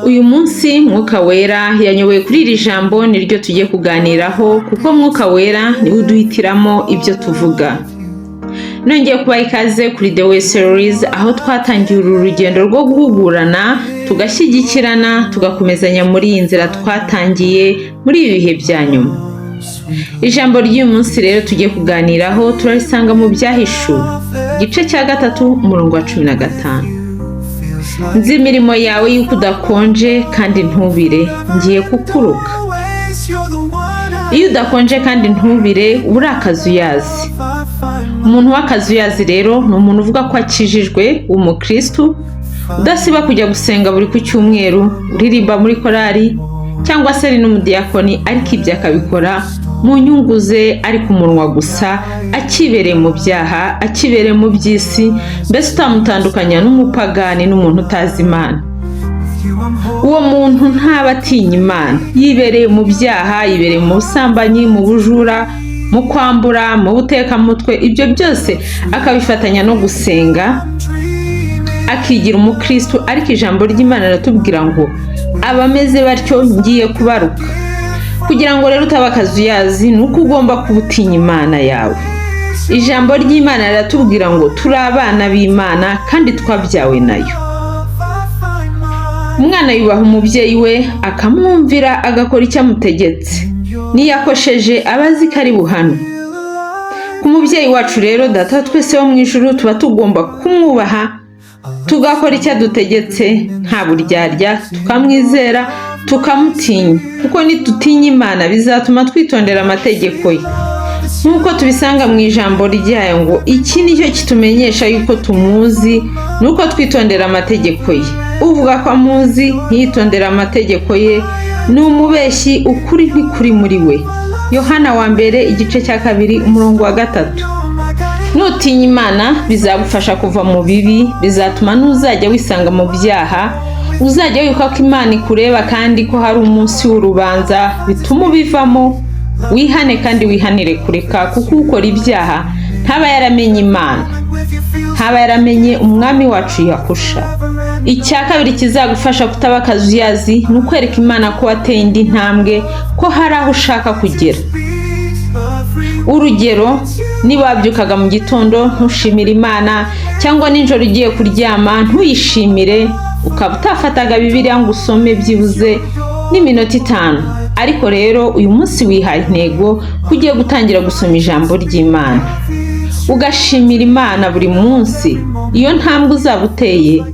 Uyu munsi Mwuka Wera yanyoboye kuri iri jambo niryo tugiye kuganiraho, kuko Mwuka Wera niwe uduhitiramo ibyo tuvuga. Nongeye kubaha ikaze kuri The Way Series, aho twatangiye uru rugendo rwo guhugurana, tugashyigikirana, tugakomezanya muri iyi nzira twatangiye muri ibi bihe bya nyuma. Ijambo ry'uyu munsi rero tugiye kuganiraho turarisanga mu Byahishuwe, igice cya 3 umurongo wa 15. Nzi imirimo yawe yuko udakonje kandi ntubire, ngiye kukuruka. Iyo udakonje kandi ntubire, uri akazuyazi. Umuntu w'akazuyazi rero ni umuntu uvuga ko akijijwe, umukristo, udasiba kujya gusenga buri ku cyumweru, uririmba muri korali, cyangwa se ari n'umudiyakoni, ariko ibyo akabikora mu nyungu ze, ari ku munwa gusa, akibereye mu byaha, akibereye mu by'isi, mbese utamutandukanya n'umupagani n'umuntu utazi Imana. Uwo muntu ntaba atinya Imana, yibereye mu byaha, yibereye mu busambanyi, mu bujura, mu kwambura, mu butekamutwe, ibyo byose akabifatanya no gusenga, akigira umukristo. Ariko ijambo ry'Imana riratubwira ngo abameze batyo ngiye kubaruka. Kugira ngo rero utaba akazuyazi, nuko ugomba kubutinya Imana yawe. Ijambo ry'Imana riratubwira ngo turi abana b'Imana kandi twabyawe nayo. Umwana yubaha umubyeyi we, akamwumvira, agakora icyo amutegetse. Niyakosheje abazi ko ari buhano. Ku mubyeyi wacu rero, Data twese wo mu ijuru, tuba tugomba kumwubaha, tugakora icyo adutegetse nta buryarya, tukamwizera, tukamutinya, kuko nitutinya Imana bizatuma twitondera amategeko ye. Nk'uko tubisanga mu ijambo ryayo ngo iki nicyo kitumenyesha yuko tumuzi, nuko twitondera amategeko ye. Uvuga ko amuzi ntiyitondera amategeko ye ni umubeshyi, ukuri ntikuri muri we. Yohana wa mbere igice cya 2 umurongo wa 3. Nutinya Imana bizagufasha kuva mu bibi, bizatuma ntuzajya wisanga mu byaha, uzajya wibuka ko Imana ikureba kandi ko hari umunsi w'urubanza, bituma ubivamo, wihane kandi wihanire kureka, kuko ukora ibyaha ntaba yaramenye Imana, ntaba yaramenye umwami wacu Yahusha. Icya kabiri kizagufasha kutaba akazuyazi ni ukwereka Imana ko wateye indi ntambwe, ko hari aho ushaka kugera. Urugero, niba wabyukaga mu gitondo ntushimire Imana, cyangwa nijoro ugiye kuryama ntuyishimire, ukaba utafataga Bibiliya ngo usome byibuze n'iminota 5, ariko rero uyu munsi wihaye intego kugiye gutangira gusoma ijambo ry'Imana, ugashimira Imana buri munsi. Iyo ntambwe uzaba uteye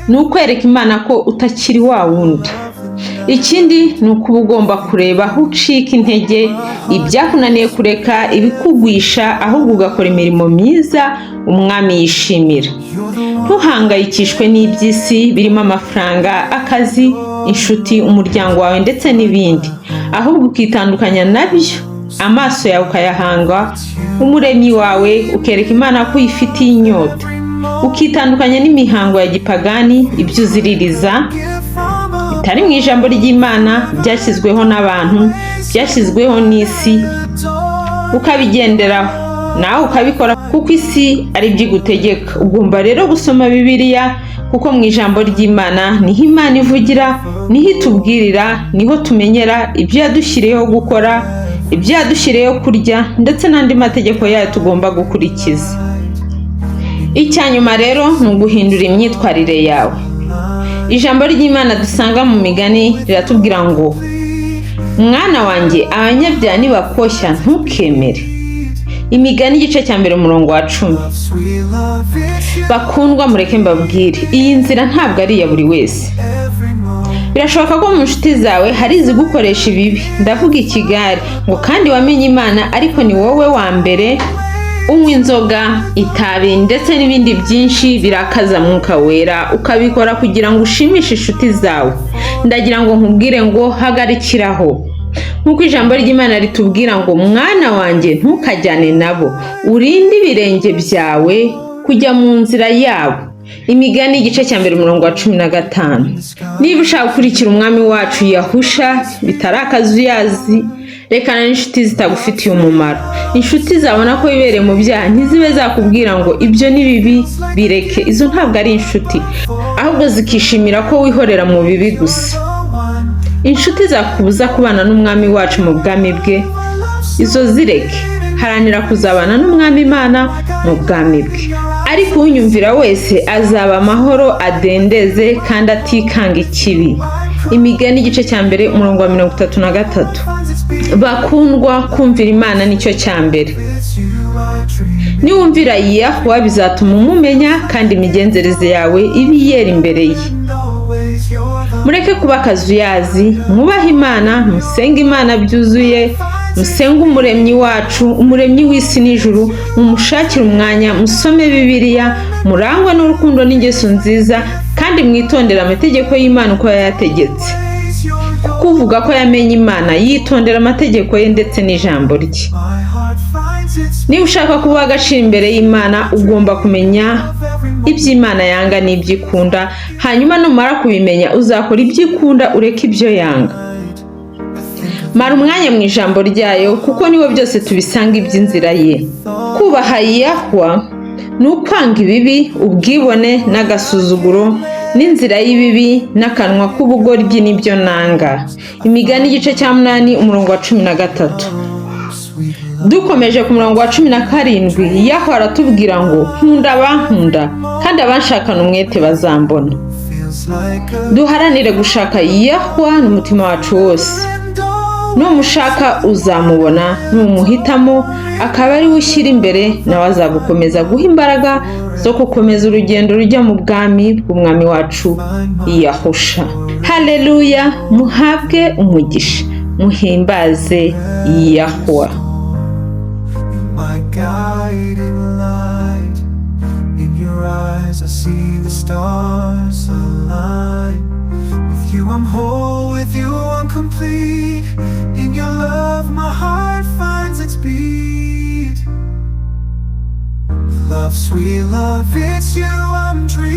ni ukwereka Imana ko utakiri wa wundi. Ikindi ni uko ugomba kureba aho ucika intege, ibyakunaniye kureka, ibikugwisha, ahubwo ugakora imirimo myiza umwami yishimira. Ntuhangayikishwe n'iby'isi birimo amafaranga, akazi, inshuti, umuryango wawe ndetse n'ibindi, ahubwo ukitandukanya nabyo, amaso yawe ukayahanga umuremyi wawe, ukereka Imana ko uyifitiye inyota, ukitandukanya n'imihango ya gipagani, ibyo uziririza bitari mu ijambo ry'Imana, byashyizweho n'abantu, byashyizweho n'isi, ukabigenderaho nawe ukabikora, kuko isi ari byo igutegeka. Ugomba rero gusoma Bibiliya, kuko mu ijambo ry'Imana niho Imana ivugira, niho itubwirira, niho tumenyera ibyo yadushyiriyeho gukora, ibyo yadushyiriyeho kurya, ndetse n'andi mategeko yayo tugomba gukurikiza. Icyanyuma rero ni uguhindura imyitwarire yawe. Ijambo ry'Imana dusanga mu Migani riratubwira ngo mwana wanjye, abanyabyaha nibakoshya ntukemere. Imigani igice cya 1 umurongo wa 10. Bakundwa, mureke mbabwire, iyi nzira ntabwo ari iya buri wese. Birashoboka ko mu nshuti zawe hari izigukoresha ibibi, ndavuga ikigare, ngo kandi wamenye Imana, ariko ni wowe wa mbere unywa inzoga, itabi ndetse n'ibindi byinshi birakaza Mwuka Wera, ukabikora kugira ngo ushimishe inshuti zawe. Ndagira ngo nkubwire ngo hagarikiraho. Nk'uko ijambo ry'Imana ritubwira ngo mwana wanjye ntukajyane nabo, urinde ibirenge byawe kujya mu nzira yabo. Imigani igice cya 1 umurongo wa 15. Niba ushaka gukurikira umwami wacu Yahusha bitari akazuyazi, rekana n'inshuti zitagufitiye umumaro. Inshuti zabona ko wibereye mu byaha ntizibe zakubwira ngo ibyo ni bibi bireke. Izo ntabwo ari inshuti, ahubwo zikishimira ko wihorera mu bibi gusa. Inshuti zakubuza kubana n'umwami wacu mu bwami bwe, izo zireke. Haranira kuzabana n'umwami Imana mu bwami bwe. Ariko unyumvira wese azaba amahoro adendeze kandi atikanga ikibi. Imigani igice cya mbere umurongo wa 33. Bakundwa, kumvira Imana nicyo cya mbere. Niwumvira Yahwa bizatuma umumenya kandi imigenzereze yawe ibiyera imbere ye. Mureke kuba akazuyazi, mwubahe Imana, musenge Imana byuzuye, musenge umuremyi wacu, umuremyi w'isi n'ijuru, mumushakire umwanya, musome Bibiliya, murangwe n'urukundo n'ingeso nziza kandi mwitondera amategeko y'Imana uko yayategetse. Kuko uvuga ko yamenye Imana yitondera amategeko ye ndetse n'ijambo rye. Niba ushaka kuba agaciro imbere y'Imana ugomba kumenya ibyo Imana yanga n'ibyo ikunda, hanyuma numara kubimenya uzakora ibyo ikunda ureke ibyo yanga. Mara umwanya mu ijambo ryayo kuko niho byose tubisanga iby'inzira ye. Kubaha Yahwa ni ukwanga ibibi, ubwibone n'agasuzuguro n'inzira y'ibibi n'akanwa k'ubugoryi n'ibyo nanga. Imigani igice cya 8 umurongo wa 13. Dukomeje ku murongo wa 17, Yahwa aratubwira ngo nkunda abankunda kandi abanshakana umwete bazambona. Duharanire gushaka Yahwa n'umutima wacu wose. Numushaka uzamubona, numuhitamo akaba ari we ushyira imbere, nawe azagukomeza guha imbaraga zo gukomeza urugendo rujya mu bwami bw'umwami wacu Yahusha. Haleluya, muhabwe umugisha, muhimbaze Yahwa. My guiding light, in your eyes I see the stars align. With you I'm whole, with you I'm complete. In your love my heart finds its beat. Love, sweet love, it's you I'm dreaming.